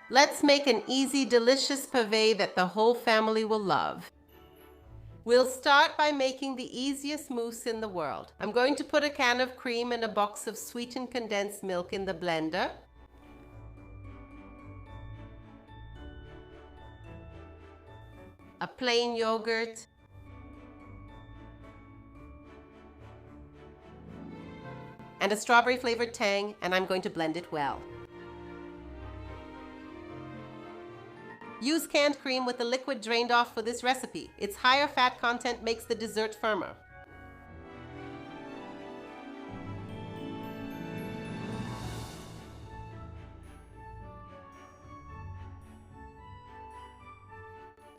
Let's make an easy, delicious pavê that the whole family will love. We'll start by making the easiest mousse in the world. I'm going to put a can of cream and a box of sweetened condensed milk in the blender. A plain yogurt, and a strawberry flavored tang, and I'm going to blend it well. Use canned cream with the liquid drained off for this recipe. Its higher fat content makes the dessert firmer.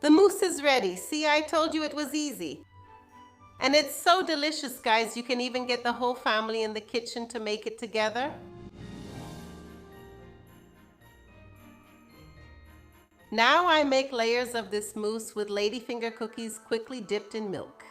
The mousse is ready. See, I told you it was easy. And it's so delicious, guys. You can even get the whole family in the kitchen to make it together. Now I make layers of this mousse with ladyfinger cookies quickly dipped in milk.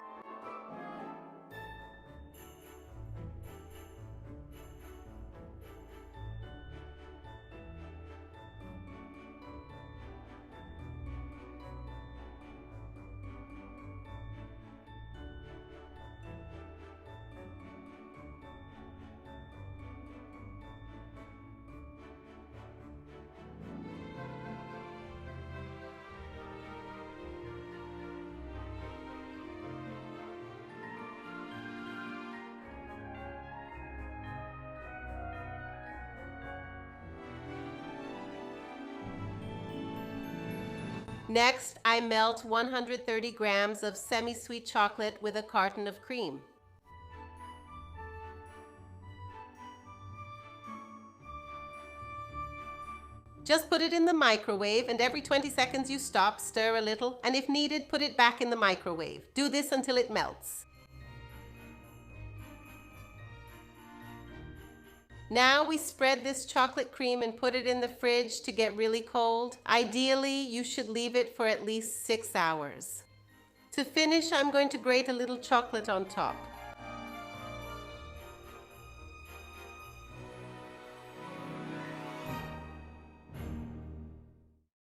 Next, I melt 130 grams of semi-sweet chocolate with a carton of cream. Just put it in the microwave, and every 20 seconds you stop, stir a little, and if needed, put it back in the microwave. Do this until it melts. Now we spread this chocolate cream and put it in the fridge to get really cold. Ideally, you should leave it for at least 6 hours. To finish, I'm going to grate a little chocolate on top.